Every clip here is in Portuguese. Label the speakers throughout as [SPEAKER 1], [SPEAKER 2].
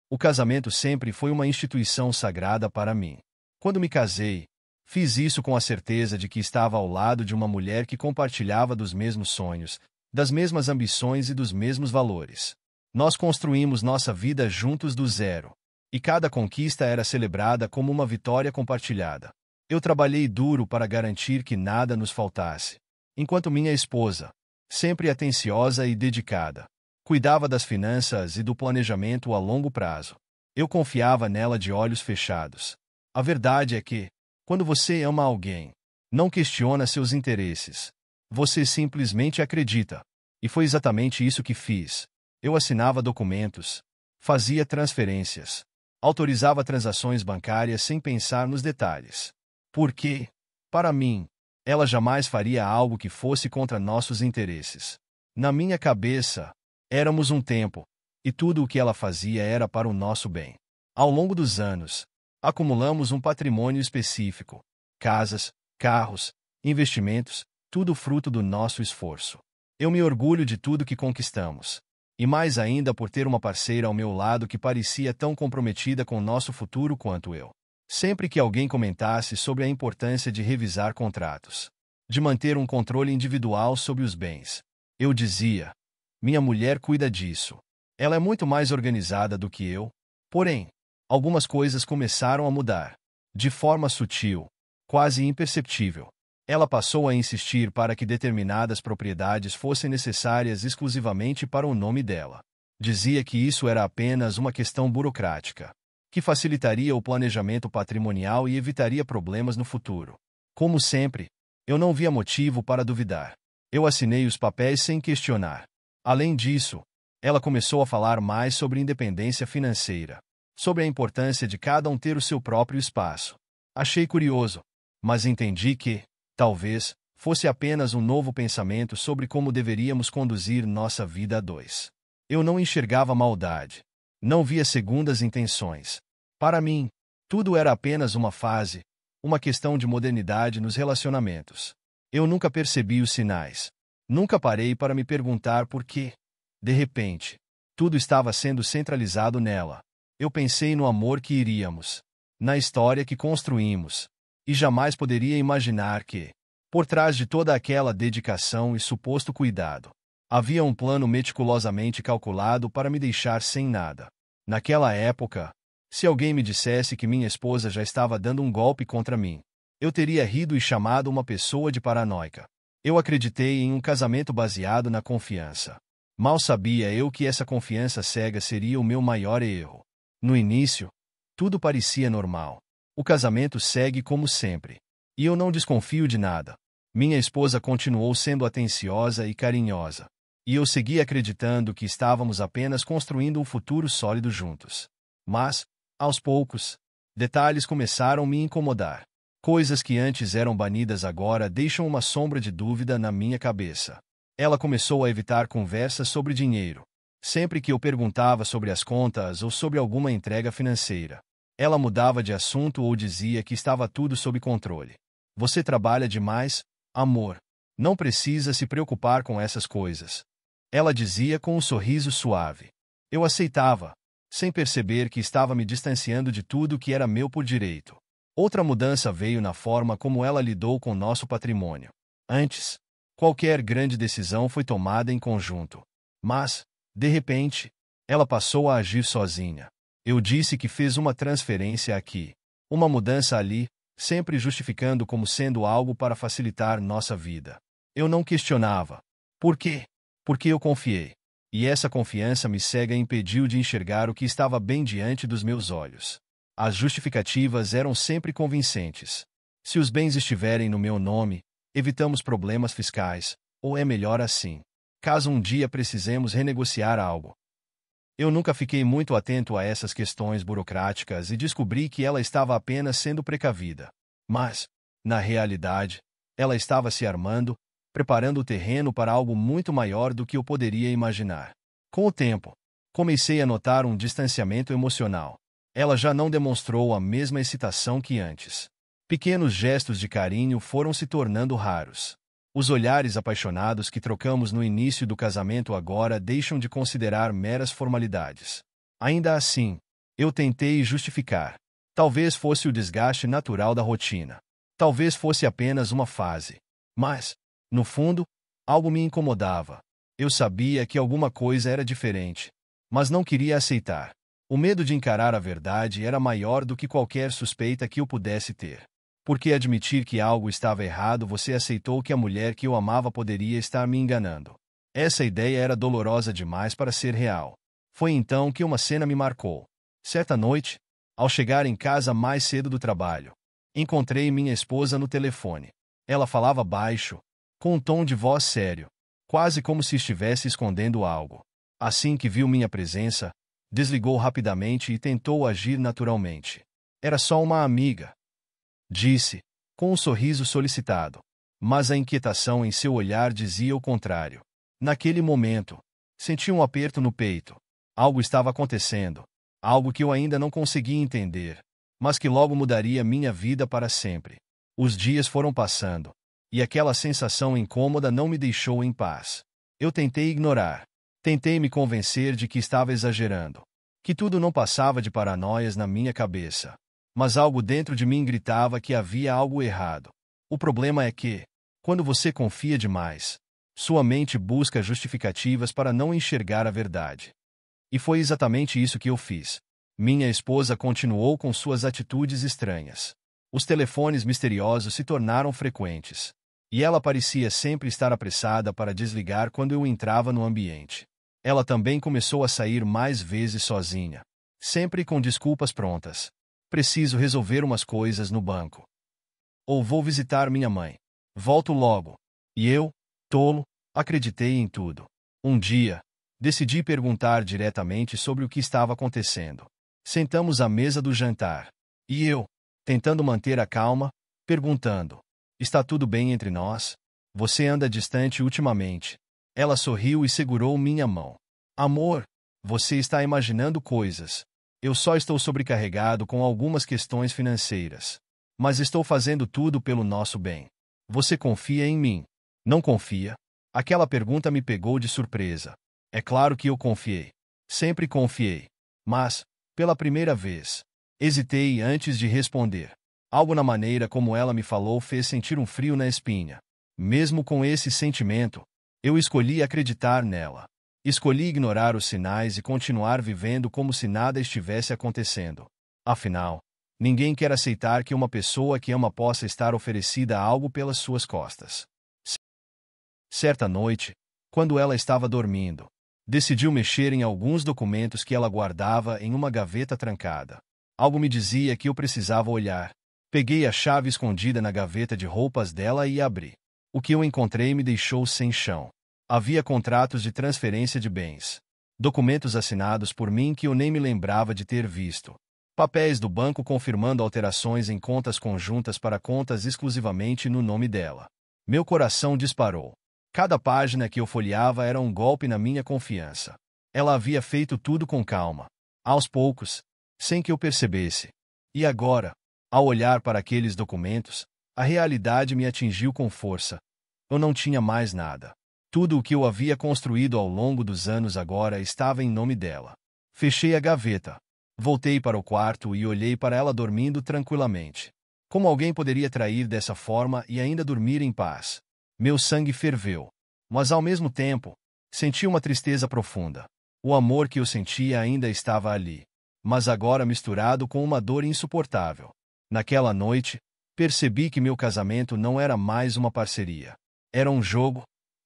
[SPEAKER 1] O casamento sempre foi uma instituição sagrada para mim. Quando me casei, fiz isso com a certeza de que estava ao lado de uma mulher que compartilhava dos mesmos sonhos, das mesmas ambições e dos mesmos valores. Nós construímos nossa vida juntos do zero. E cada conquista era celebrada como uma vitória compartilhada. Eu trabalhei duro para garantir que nada nos faltasse. Enquanto minha esposa, sempre atenciosa e dedicada, cuidava das finanças e do planejamento a longo prazo. Eu confiava nela de olhos fechados. A verdade é que, quando você ama alguém, não questiona seus interesses. Você simplesmente acredita. E foi exatamente isso que fiz. Eu assinava documentos, fazia transferências, autorizava transações bancárias sem pensar nos detalhes. Porque, para mim, ela jamais faria algo que fosse contra nossos interesses. Na minha cabeça, éramos um tempo, e tudo o que ela fazia era para o nosso bem. Ao longo dos anos, acumulamos um patrimônio específico: casas, carros, investimentos, tudo fruto do nosso esforço. Eu me orgulho de tudo que conquistamos. E mais ainda por ter uma parceira ao meu lado que parecia tão comprometida com nosso futuro quanto eu. Sempre que alguém comentasse sobre a importância de revisar contratos, de manter um controle individual sobre os bens, eu dizia: minha mulher cuida disso. Ela é muito mais organizada do que eu. Porém, algumas coisas começaram a mudar. De forma sutil, quase imperceptível. Ela passou a insistir para que determinadas propriedades fossem necessárias exclusivamente para o nome dela. Dizia que isso era apenas uma questão burocrática, que facilitaria o planejamento patrimonial e evitaria problemas no futuro. Como sempre, eu não via motivo para duvidar. Eu assinei os papéis sem questionar. Além disso, ela começou a falar mais sobre independência financeira, sobre a importância de cada um ter o seu próprio espaço. Achei curioso, mas entendi que, talvez, fosse apenas um novo pensamento sobre como deveríamos conduzir nossa vida a dois. Eu não enxergava maldade. Não via segundas intenções. Para mim, tudo era apenas uma fase, uma questão de modernidade nos relacionamentos. Eu nunca percebi os sinais. Nunca parei para me perguntar por quê. De repente, tudo estava sendo centralizado nela. Eu pensei no amor que iríamos, na história que construímos, e jamais poderia imaginar que, por trás de toda aquela dedicação e suposto cuidado, havia um plano meticulosamente calculado para me deixar sem nada. Naquela época, se alguém me dissesse que minha esposa já estava dando um golpe contra mim, eu teria rido e chamado uma pessoa de paranoica. Eu acreditei em um casamento baseado na confiança. Mal sabia eu que essa confiança cega seria o meu maior erro. No início, tudo parecia normal. O casamento segue como sempre. E eu não desconfio de nada. Minha esposa continuou sendo atenciosa e carinhosa. E eu segui acreditando que estávamos apenas construindo um futuro sólido juntos. Mas, aos poucos, detalhes começaram a me incomodar. Coisas que antes eram banidas agora deixam uma sombra de dúvida na minha cabeça. Ela começou a evitar conversas sobre dinheiro. Sempre que eu perguntava sobre as contas ou sobre alguma entrega financeira, ela mudava de assunto ou dizia que estava tudo sob controle. Você trabalha demais, amor. Não precisa se preocupar com essas coisas. Ela dizia com um sorriso suave. Eu aceitava, sem perceber que estava me distanciando de tudo que era meu por direito. Outra mudança veio na forma como ela lidou com nosso patrimônio. Antes, qualquer grande decisão foi tomada em conjunto. Mas, de repente, ela passou a agir sozinha. Eu disse que fez uma transferência aqui, uma mudança ali, sempre justificando como sendo algo para facilitar nossa vida. Eu não questionava. Por quê? Porque eu confiei. E essa confiança me cega impediu de enxergar o que estava bem diante dos meus olhos. As justificativas eram sempre convincentes. Se os bens estiverem no meu nome, evitamos problemas fiscais, ou é melhor assim. Caso um dia precisemos renegociar algo. Eu nunca fiquei muito atento a essas questões burocráticas e descobri que ela estava apenas sendo precavida. Mas, na realidade, ela estava se armando, preparando o terreno para algo muito maior do que eu poderia imaginar. Com o tempo, comecei a notar um distanciamento emocional. Ela já não demonstrou a mesma excitação que antes. Pequenos gestos de carinho foram se tornando raros. Os olhares apaixonados que trocamos no início do casamento agora deixam de considerar meras formalidades. Ainda assim, Eu tentei justificar. Talvez fosse o desgaste natural da rotina. Talvez fosse apenas uma fase. Mas, no fundo, algo me incomodava. Eu sabia que alguma coisa era diferente, mas não queria aceitar. O medo de encarar a verdade era maior do que qualquer suspeita que eu pudesse ter. Porque admitir que algo estava errado, você aceitou que a mulher que eu amava poderia estar me enganando. Essa ideia era dolorosa demais para ser real. Foi então que uma cena me marcou. Certa noite, ao chegar em casa mais cedo do trabalho, encontrei minha esposa no telefone. Ela falava baixo, com um tom de voz sério, quase como se estivesse escondendo algo. Assim que viu minha presença, desligou rapidamente e tentou agir naturalmente. Era só uma amiga, disse, com um sorriso solicitado. Mas a inquietação em seu olhar dizia o contrário. Naquele momento, senti um aperto no peito. Algo estava acontecendo. Algo que eu ainda não conseguia entender, mas que logo mudaria minha vida para sempre. Os dias foram passando, e aquela sensação incômoda não me deixou em paz. Eu tentei ignorar. Tentei me convencer de que estava exagerando, que tudo não passava de paranoias na minha cabeça. Mas algo dentro de mim gritava que havia algo errado. O problema é que, quando você confia demais, sua mente busca justificativas para não enxergar a verdade. E foi exatamente isso que eu fiz. Minha esposa continuou com suas atitudes estranhas. Os telefones misteriosos se tornaram frequentes. E ela parecia sempre estar apressada para desligar quando eu entrava no ambiente. Ela também começou a sair mais vezes sozinha, sempre com desculpas prontas. Preciso resolver umas coisas no banco. Ou vou visitar minha mãe. Volto logo. E eu, tolo, acreditei em tudo. Um dia, decidi perguntar diretamente sobre o que estava acontecendo. Sentamos à mesa do jantar. E eu, tentando manter a calma, perguntando: está tudo bem entre nós? Você anda distante ultimamente. Ela sorriu e segurou minha mão. Amor, você está imaginando coisas. Eu só estou sobrecarregado com algumas questões financeiras. Mas estou fazendo tudo pelo nosso bem. Você confia em mim? Não confia? Aquela pergunta me pegou de surpresa. É claro que eu confiei. Sempre confiei. Mas, pela primeira vez, hesitei antes de responder. Algo na maneira como ela me falou fez sentir um frio na espinha. Mesmo com esse sentimento, eu escolhi acreditar nela. Escolhi ignorar os sinais e continuar vivendo como se nada estivesse acontecendo. Afinal, ninguém quer aceitar que uma pessoa que ama possa estar oferecida algo pelas suas costas. Certa noite, quando ela estava dormindo, decidiu mexer em alguns documentos que ela guardava em uma gaveta trancada. Algo me dizia que eu precisava olhar. Peguei a chave escondida na gaveta de roupas dela e abri. O que eu encontrei me deixou sem chão. Havia contratos de transferência de bens. Documentos assinados por mim que eu nem me lembrava de ter visto. Papéis do banco confirmando alterações em contas conjuntas para contas exclusivamente no nome dela. Meu coração disparou. Cada página que eu folheava era um golpe na minha confiança. Ela havia feito tudo com calma, aos poucos, sem que eu percebesse. E agora, ao olhar para aqueles documentos, a realidade me atingiu com força. Eu não tinha mais nada. Tudo o que eu havia construído ao longo dos anos agora estava em nome dela. Fechei a gaveta. Voltei para o quarto e olhei para ela dormindo tranquilamente. Como alguém poderia trair dessa forma e ainda dormir em paz? Meu sangue ferveu. Mas ao mesmo tempo, senti uma tristeza profunda. O amor que eu sentia ainda estava ali, mas agora misturado com uma dor insuportável. Naquela noite, percebi que meu casamento não era mais uma parceria. Era um jogo,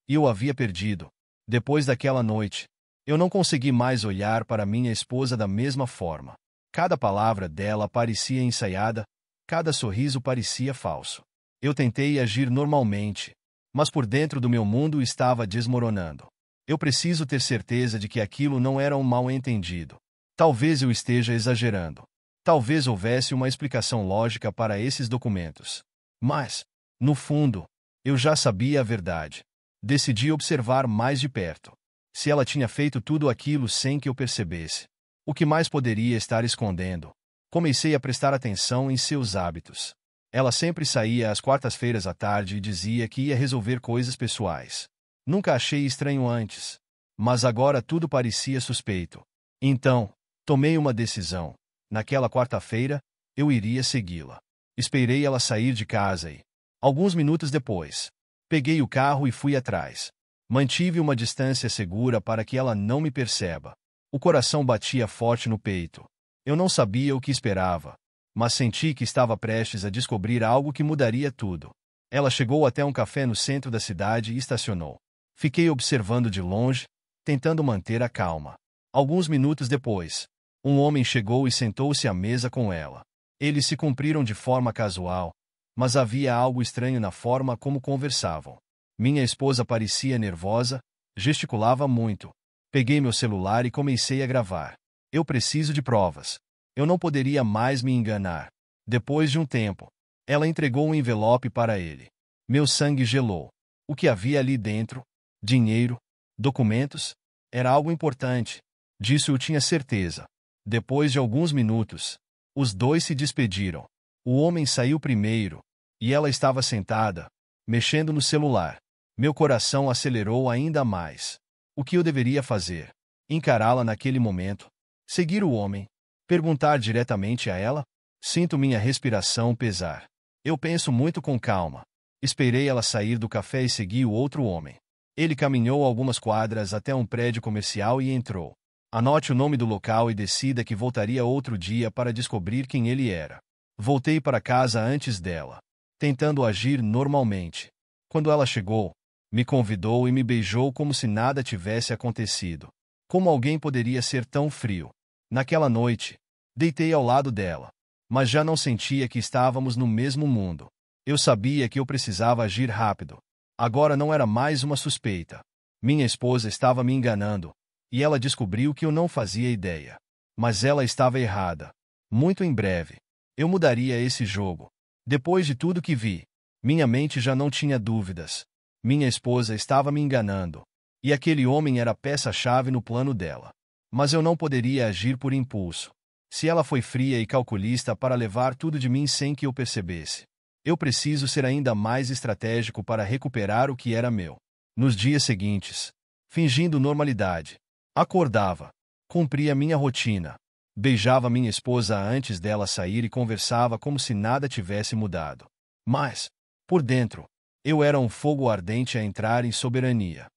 [SPEAKER 1] e eu havia perdido. Depois daquela noite, eu não consegui mais olhar para minha esposa da mesma forma. Cada palavra dela parecia ensaiada, cada sorriso parecia falso. Eu tentei agir normalmente, mas por dentro do meu mundo estava desmoronando. Eu preciso ter certeza de que aquilo não era um mal-entendido. Talvez eu esteja exagerando. Talvez houvesse uma explicação lógica para esses documentos. Mas, no fundo, eu já sabia a verdade. Decidi observar mais de perto. Se ela tinha feito tudo aquilo sem que eu percebesse, o que mais poderia estar escondendo? Comecei a prestar atenção em seus hábitos. Ela sempre saía às quartas-feiras à tarde e dizia que ia resolver coisas pessoais. Nunca achei estranho antes, mas agora tudo parecia suspeito. Então, tomei uma decisão. naquela quarta-feira, eu iria segui-la. Esperei ela sair de casa e, alguns minutos depois, peguei o carro e fui atrás. Mantive uma distância segura para que ela não me perceba. O coração batia forte no peito. Eu não sabia o que esperava, mas senti que estava prestes a descobrir algo que mudaria tudo. Ela chegou até um café no centro da cidade e estacionou. Fiquei observando de longe, tentando manter a calma. Alguns minutos depois, um homem chegou e sentou-se à mesa com ela. Eles se cumpriram de forma casual, mas havia algo estranho na forma como conversavam. Minha esposa parecia nervosa, gesticulava muito. Peguei meu celular e comecei a gravar. Eu preciso de provas. Eu não poderia mais me enganar. Depois de um tempo, ela entregou um envelope para ele. Meu sangue gelou. O que havia ali dentro? Dinheiro? Documentos? Era algo importante. Disso eu tinha certeza. Depois de alguns minutos, os dois se despediram. O homem saiu primeiro, e ela estava sentada, mexendo no celular. Meu coração acelerou ainda mais. O que eu deveria fazer? Encará-la naquele momento? Seguir o homem? Perguntar diretamente a ela? Sinto minha respiração pesar. Eu penso muito com calma. Esperei ela sair do café e segui o outro homem. Ele caminhou algumas quadras até um prédio comercial e entrou. Anote o nome do local e decida que voltaria outro dia para descobrir quem ele era. Voltei para casa antes dela, tentando agir normalmente. Quando ela chegou, me convidou e me beijou como se nada tivesse acontecido. Como alguém poderia ser tão frio? Naquela noite, deitei ao lado dela, mas já não sentia que estávamos no mesmo mundo. Eu sabia que eu precisava agir rápido. Agora não era mais uma suspeita. Minha esposa estava me enganando, e ela descobriu que eu não fazia ideia. Mas ela estava errada. Muito em breve, eu mudaria esse jogo. Depois de tudo que vi, minha mente já não tinha dúvidas. Minha esposa estava me enganando, e aquele homem era a peça-chave no plano dela. Mas eu não poderia agir por impulso. Se ela foi fria e calculista para levar tudo de mim sem que eu percebesse, eu preciso ser ainda mais estratégico para recuperar o que era meu. Nos dias seguintes, fingindo normalidade, acordava, cumpria minha rotina, beijava minha esposa antes dela sair e conversava como se nada tivesse mudado. Mas, por dentro, eu era um fogo ardente a entrar em soberania.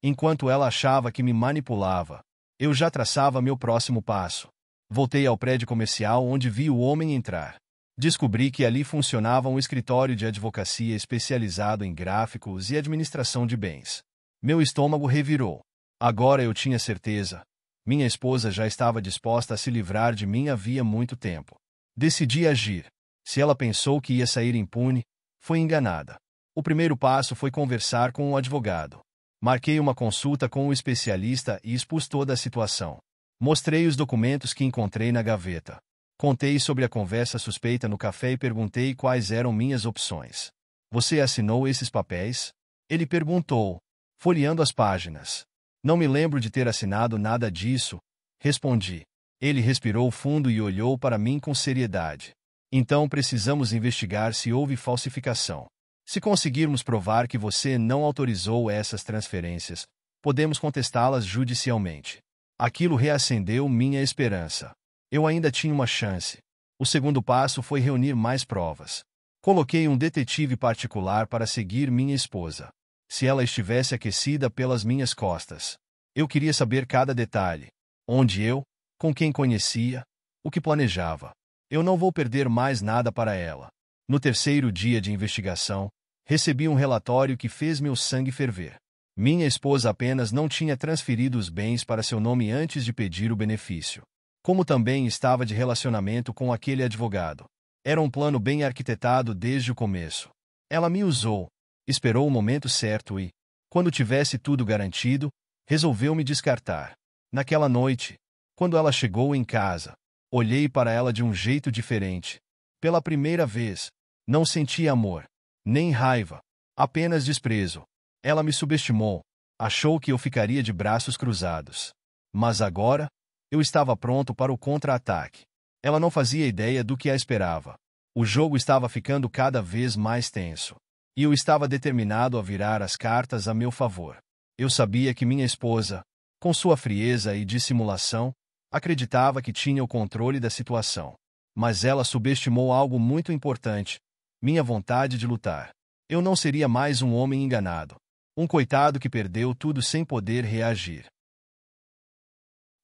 [SPEAKER 1] Enquanto ela achava que me manipulava, eu já traçava meu próximo passo. Voltei ao prédio comercial onde vi o homem entrar. Descobri que ali funcionava um escritório de advocacia especializado em gráficos e administração de bens. Meu estômago revirou. Agora eu tinha certeza. Minha esposa já estava disposta a se livrar de mim havia muito tempo. Decidi agir. Se ela pensou que ia sair impune, foi enganada. O primeiro passo foi conversar com um advogado. Marquei uma consulta com um especialista e expus toda a situação. Mostrei os documentos que encontrei na gaveta. Contei sobre a conversa suspeita no café e perguntei quais eram minhas opções. Você assinou esses papéis? Ele perguntou, folheando as páginas. Não me lembro de ter assinado nada disso, respondi. Ele respirou fundo e olhou para mim com seriedade. Então precisamos investigar se houve falsificação. Se conseguirmos provar que você não autorizou essas transferências, podemos contestá-las judicialmente. Aquilo reacendeu minha esperança. Eu ainda tinha uma chance. O segundo passo foi reunir mais provas. Coloquei um detetive particular para seguir minha esposa. Se ela estivesse aquecida pelas minhas costas. Eu queria saber cada detalhe. Onde eu, com quem conhecia, o que planejava. Eu não vou perder mais nada para ela. No terceiro dia de investigação, recebi um relatório que fez meu sangue ferver. Minha esposa apenas não tinha transferido os bens para seu nome antes de pedir o benefício. Como também estava de relacionamento com aquele advogado. Era um plano bem arquitetado desde o começo. Ela me usou, esperou o momento certo e, quando tivesse tudo garantido, resolveu me descartar. Naquela noite, quando ela chegou em casa, olhei para ela de um jeito diferente. Pela primeira vez, não senti amor, nem raiva, apenas desprezo. Ela me subestimou, achou que eu ficaria de braços cruzados. Mas agora, eu estava pronto para o contra-ataque. Ela não fazia ideia do que a esperava. O jogo estava ficando cada vez mais tenso. E eu estava determinado a virar as cartas a meu favor. Eu sabia que minha esposa, com sua frieza e dissimulação, Acreditava que tinha o controle da situação. Mas ela subestimou algo muito importante: minha vontade de lutar. Eu não seria mais um homem enganado. Um coitado que perdeu tudo sem poder reagir.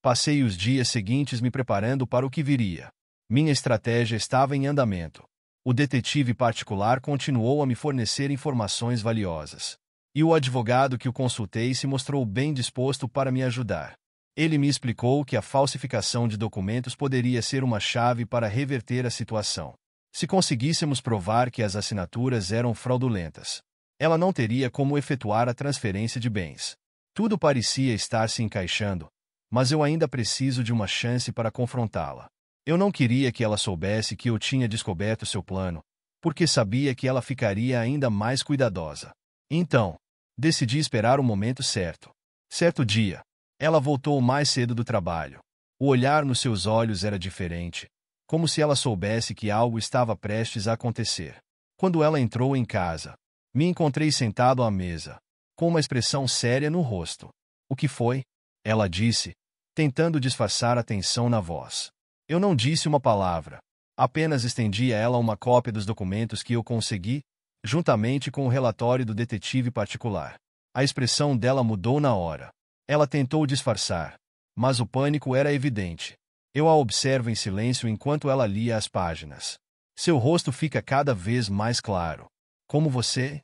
[SPEAKER 1] Passei os dias seguintes me preparando para o que viria. Minha estratégia estava em andamento. O detetive particular continuou a me fornecer informações valiosas. E o advogado que o consultei se mostrou bem disposto para me ajudar. Ele me explicou que a falsificação de documentos poderia ser uma chave para reverter a situação. Se conseguíssemos provar que as assinaturas eram fraudulentas, ela não teria como efetuar a transferência de bens. Tudo parecia estar se encaixando, mas eu ainda preciso de uma chance para confrontá-la. Eu não queria que ela soubesse que eu tinha descoberto seu plano, porque sabia que ela ficaria ainda mais cuidadosa. Então, decidi esperar o momento certo. Certo dia, ela voltou mais cedo do trabalho. O olhar nos seus olhos era diferente, como se ela soubesse que algo estava prestes a acontecer. Quando ela entrou em casa, me encontrei sentado à mesa, com uma expressão séria no rosto. "O que foi?" ela disse, tentando disfarçar a tensão na voz. Eu não disse uma palavra. Apenas estendi a ela uma cópia dos documentos que eu consegui, juntamente com o relatório do detetive particular. A expressão dela mudou na hora. Ela tentou disfarçar, mas o pânico era evidente. Eu a observo em silêncio enquanto ela lia as páginas. Seu rosto fica cada vez mais claro. "Como você?"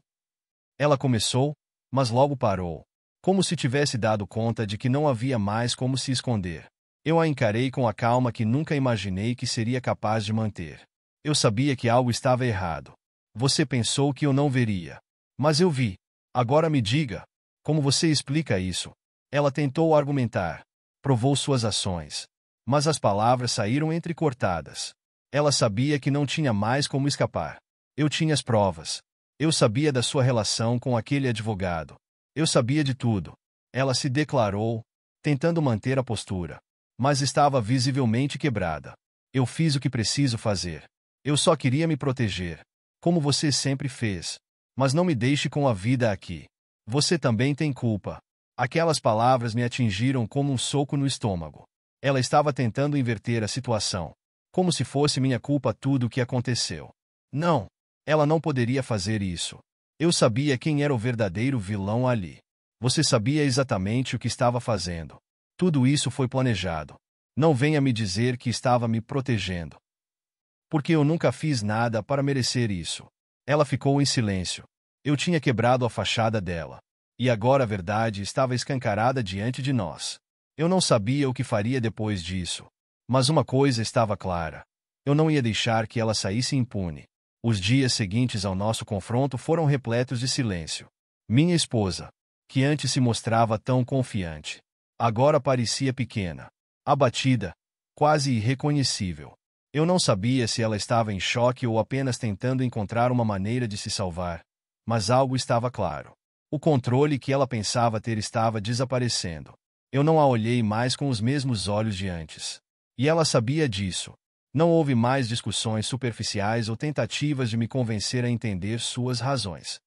[SPEAKER 1] Ela começou, mas logo parou, como se tivesse dado conta de que não havia mais como se esconder. Eu a encarei com a calma que nunca imaginei que seria capaz de manter. Eu sabia que algo estava errado. "Você pensou que eu não veria. Mas eu vi. Agora me diga, como você explica isso?" Ela tentou argumentar. Provou suas ações. Mas as palavras saíram entrecortadas. Ela sabia que não tinha mais como escapar. Eu tinha as provas. Eu sabia da sua relação com aquele advogado. Eu sabia de tudo. Ela se declarou, tentando manter a postura, mas estava visivelmente quebrada. "Eu fiz o que preciso fazer. Eu só queria me proteger, como você sempre fez. Mas não me deixe com a vida aqui. Você também tem culpa." Aquelas palavras me atingiram como um soco no estômago. Ela estava tentando inverter a situação, como se fosse minha culpa tudo o que aconteceu. Não, ela não poderia fazer isso. Eu sabia quem era o verdadeiro vilão ali. Você sabia exatamente o que estava fazendo. Tudo isso foi planejado. Não venha me dizer que estava me protegendo. Porque eu nunca fiz nada para merecer isso. Ela ficou em silêncio. Eu tinha quebrado a fachada dela. E agora a verdade estava escancarada diante de nós. Eu não sabia o que faria depois disso. Mas uma coisa estava clara. Eu não ia deixar que ela saísse impune. Os dias seguintes ao nosso confronto foram repletos de silêncio. Minha esposa, que antes se mostrava tão confiante, agora parecia pequena, abatida, quase irreconhecível. Eu não sabia se ela estava em choque ou apenas tentando encontrar uma maneira de se salvar, mas algo estava claro. O controle que ela pensava ter estava desaparecendo. Eu não a olhei mais com os mesmos olhos de antes. E ela sabia disso. Não houve mais discussões superficiais ou tentativas de me convencer a entender suas razões.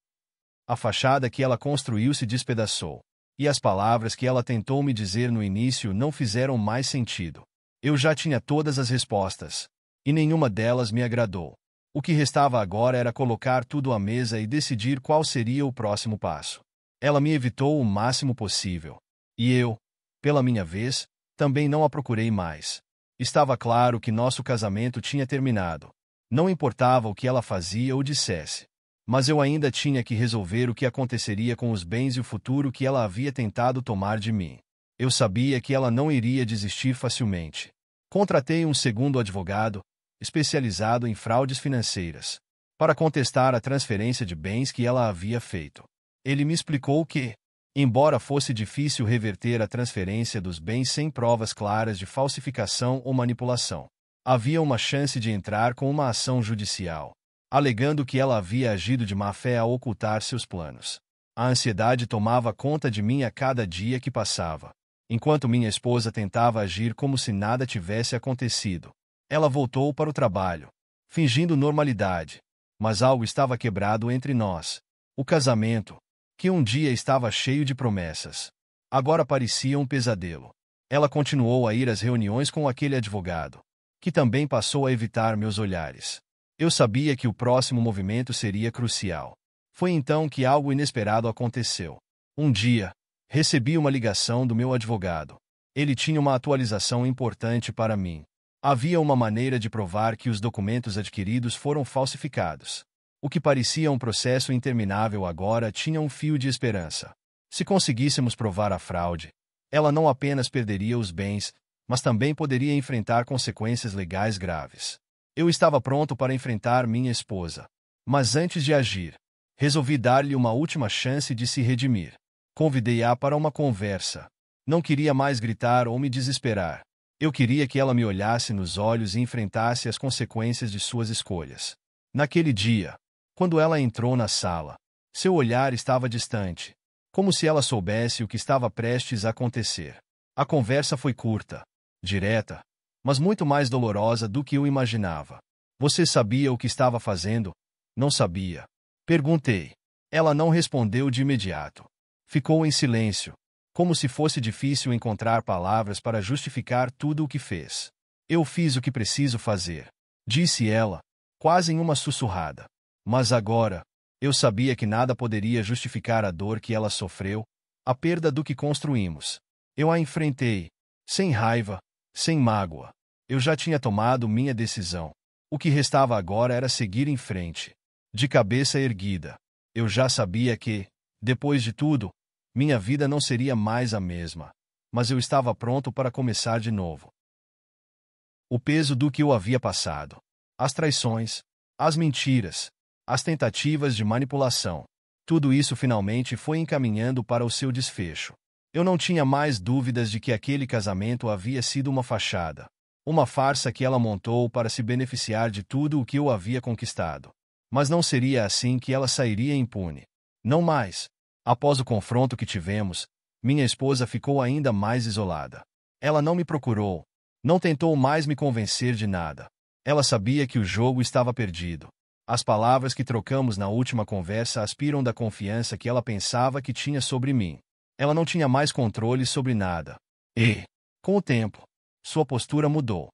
[SPEAKER 1] A fachada que ela construiu se despedaçou. E as palavras que ela tentou me dizer no início não fizeram mais sentido. Eu já tinha todas as respostas. E nenhuma delas me agradou. O que restava agora era colocar tudo à mesa e decidir qual seria o próximo passo. Ela me evitou o máximo possível. E eu, pela minha vez, também não a procurei mais. Estava claro que nosso casamento tinha terminado. Não importava o que ela fazia ou dissesse. Mas eu ainda tinha que resolver o que aconteceria com os bens e o futuro que ela havia tentado tomar de mim. Eu sabia que ela não iria desistir facilmente. Contratei um segundo advogado, especializado em fraudes financeiras, para contestar a transferência de bens que ela havia feito. Ele me explicou que, embora fosse difícil reverter a transferência dos bens sem provas claras de falsificação ou manipulação, havia uma chance de entrar com uma ação judicial, alegando que ela havia agido de má fé ao ocultar seus planos. A ansiedade tomava conta de mim a cada dia que passava. Enquanto minha esposa tentava agir como se nada tivesse acontecido, ela voltou para o trabalho, fingindo normalidade. Mas algo estava quebrado entre nós. O casamento, que um dia estava cheio de promessas, agora parecia um pesadelo. Ela continuou a ir às reuniões com aquele advogado, que também passou a evitar meus olhares. Eu sabia que o próximo movimento seria crucial. Foi então que algo inesperado aconteceu. Um dia, recebi uma ligação do meu advogado. Ele tinha uma atualização importante para mim. Havia uma maneira de provar que os documentos adquiridos foram falsificados. O que parecia um processo interminável agora tinha um fio de esperança. Se conseguíssemos provar a fraude, ela não apenas perderia os bens, mas também poderia enfrentar consequências legais graves. Eu estava pronto para enfrentar minha esposa. Mas antes de agir, resolvi dar-lhe uma última chance de se redimir. Convidei-a para uma conversa. Não queria mais gritar ou me desesperar. Eu queria que ela me olhasse nos olhos e enfrentasse as consequências de suas escolhas. Naquele dia, quando ela entrou na sala, seu olhar estava distante, como se ela soubesse o que estava prestes a acontecer. A conversa foi curta, direta, mas muito mais dolorosa do que eu imaginava. Você sabia o que estava fazendo? Não sabia. Perguntei. Ela não respondeu de imediato. Ficou em silêncio, como se fosse difícil encontrar palavras para justificar tudo o que fez. Eu fiz o que preciso fazer, disse ela, quase em uma sussurrada. Mas agora, eu sabia que nada poderia justificar a dor que ela sofreu, a perda do que construímos. Eu a enfrentei, sem raiva, sem mágoa. Eu já tinha tomado minha decisão. O que restava agora era seguir em frente, de cabeça erguida. Eu já sabia que, depois de tudo, minha vida não seria mais a mesma, mas eu estava pronto para começar de novo. O peso do que eu havia passado, as traições, as mentiras, as tentativas de manipulação, tudo isso finalmente foi encaminhando para o seu desfecho. Eu não tinha mais dúvidas de que aquele casamento havia sido uma fachada, uma farsa que ela montou para se beneficiar de tudo o que eu havia conquistado. Mas não seria assim que ela sairia impune. Não mais. Após o confronto que tivemos, minha esposa ficou ainda mais isolada. Ela não me procurou, não tentou mais me convencer de nada. Ela sabia que o jogo estava perdido. As palavras que trocamos na última conversa aspiram da confiança que ela pensava que tinha sobre mim. Ela não tinha mais controle sobre nada. E, com o tempo, sua postura mudou.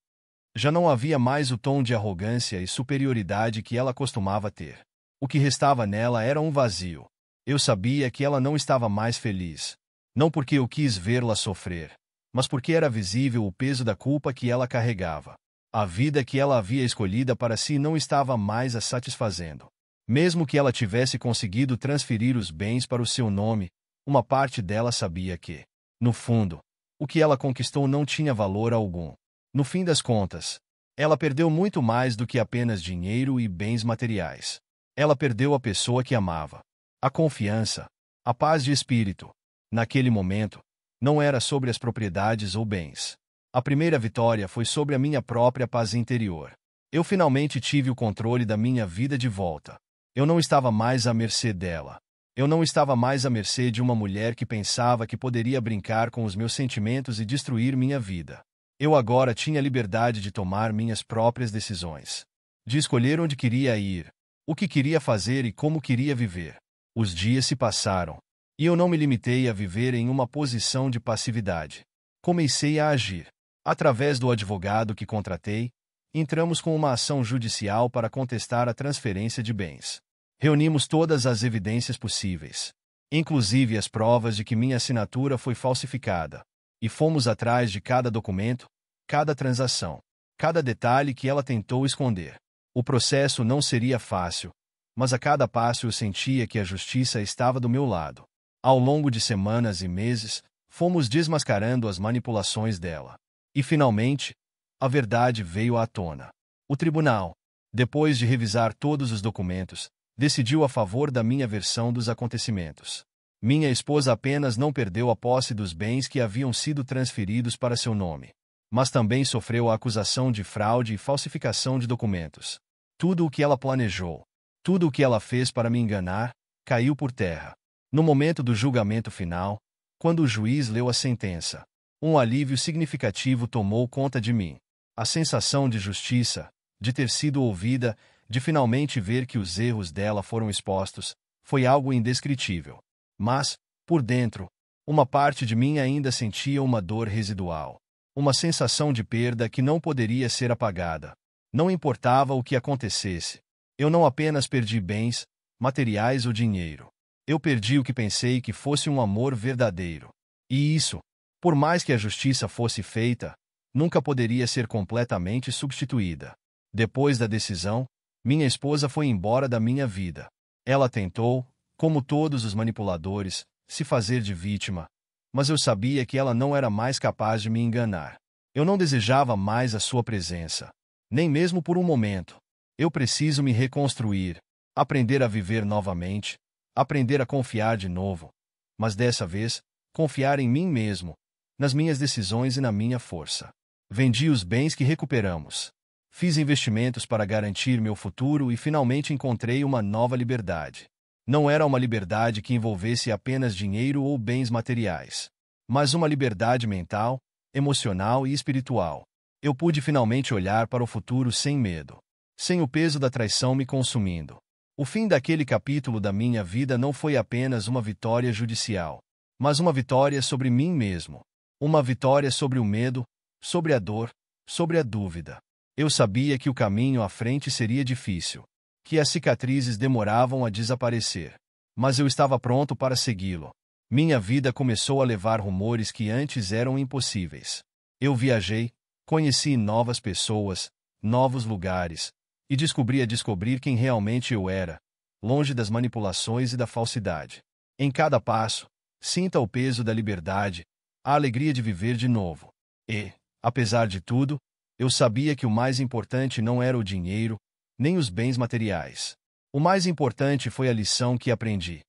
[SPEAKER 1] Já não havia mais o tom de arrogância e superioridade que ela costumava ter. O que restava nela era um vazio. Eu sabia que ela não estava mais feliz. Não porque eu quis vê-la sofrer, mas porque era visível o peso da culpa que ela carregava. A vida que ela havia escolhida para si não estava mais a satisfazendo. Mesmo que ela tivesse conseguido transferir os bens para o seu nome, uma parte dela sabia que, no fundo, o que ela conquistou não tinha valor algum. No fim das contas, ela perdeu muito mais do que apenas dinheiro e bens materiais. Ela perdeu a pessoa que amava, a confiança, a paz de espírito. Naquele momento, não era sobre as propriedades ou bens. A primeira vitória foi sobre a minha própria paz interior. Eu finalmente tive o controle da minha vida de volta. Eu não estava mais à mercê dela. Eu não estava mais à mercê de uma mulher que pensava que poderia brincar com os meus sentimentos e destruir minha vida. Eu agora tinha liberdade de tomar minhas próprias decisões. De escolher onde queria ir, o que queria fazer e como queria viver. Os dias se passaram, e eu não me limitei a viver em uma posição de passividade. Comecei a agir. Através do advogado que contratei, entramos com uma ação judicial para contestar a transferência de bens. Reunimos todas as evidências possíveis, inclusive as provas de que minha assinatura foi falsificada, e fomos atrás de cada documento, cada transação, cada detalhe que ela tentou esconder. O processo não seria fácil, mas a cada passo eu sentia que a justiça estava do meu lado. Ao longo de semanas e meses, fomos desmascarando as manipulações dela. E finalmente, a verdade veio à tona. O tribunal, depois de revisar todos os documentos, decidiu a favor da minha versão dos acontecimentos. Minha esposa apenas não perdeu a posse dos bens que haviam sido transferidos para seu nome, mas também sofreu a acusação de fraude e falsificação de documentos. Tudo o que ela planejou, tudo o que ela fez para me enganar, caiu por terra. No momento do julgamento final, quando o juiz leu a sentença, um alívio significativo tomou conta de mim. A sensação de justiça, de ter sido ouvida, de finalmente ver que os erros dela foram expostos, foi algo indescritível. Mas, por dentro, Uma parte de mim ainda sentia uma dor residual. Uma sensação de perda que não poderia ser apagada. Não importava o que acontecesse. Eu não apenas perdi bens, materiais ou dinheiro. Eu perdi o que pensei que fosse um amor verdadeiro. E isso, por mais que a justiça fosse feita, nunca poderia ser completamente substituída. Depois da decisão, minha esposa foi embora da minha vida. Ela tentou, como todos os manipuladores, se fazer de vítima, mas eu sabia que ela não era mais capaz de me enganar. Eu não desejava mais a sua presença, nem mesmo por um momento. Eu preciso me reconstruir, aprender a viver novamente, aprender a confiar de novo, mas dessa vez, confiar em mim mesmo, nas minhas decisões e na minha força. Vendi os bens que recuperamos. Fiz investimentos para garantir meu futuro e finalmente encontrei uma nova liberdade. Não era uma liberdade que envolvesse apenas dinheiro ou bens materiais, mas uma liberdade mental, emocional e espiritual. Eu pude finalmente olhar para o futuro sem medo, sem o peso da traição me consumindo. O fim daquele capítulo da minha vida não foi apenas uma vitória judicial, mas uma vitória sobre mim mesmo. Uma vitória sobre o medo, sobre a dor, sobre a dúvida. Eu sabia que o caminho à frente seria difícil, que as cicatrizes demoravam a desaparecer. Mas eu estava pronto para segui-lo. Minha vida começou a levar rumores que antes eram impossíveis. Eu viajei, conheci novas pessoas, novos lugares, e descobri a descobrir quem realmente eu era, longe das manipulações e da falsidade. Em cada passo, sinta o peso da liberdade, a alegria de viver de novo. E, apesar de tudo, eu sabia que o mais importante não era o dinheiro, nem os bens materiais. O mais importante foi a lição que aprendi.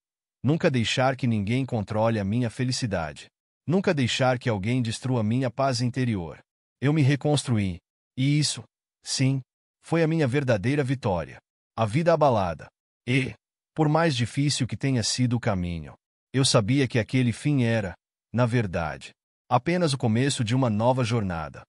[SPEAKER 1] Nunca deixar que ninguém controle a minha felicidade. Nunca deixar que alguém destrua minha paz interior. Eu me reconstruí. E isso, sim, foi a minha verdadeira vitória. A vida abalada. E, por mais difícil que tenha sido o caminho, eu sabia que aquele fim era, na verdade, apenas o começo de uma nova jornada.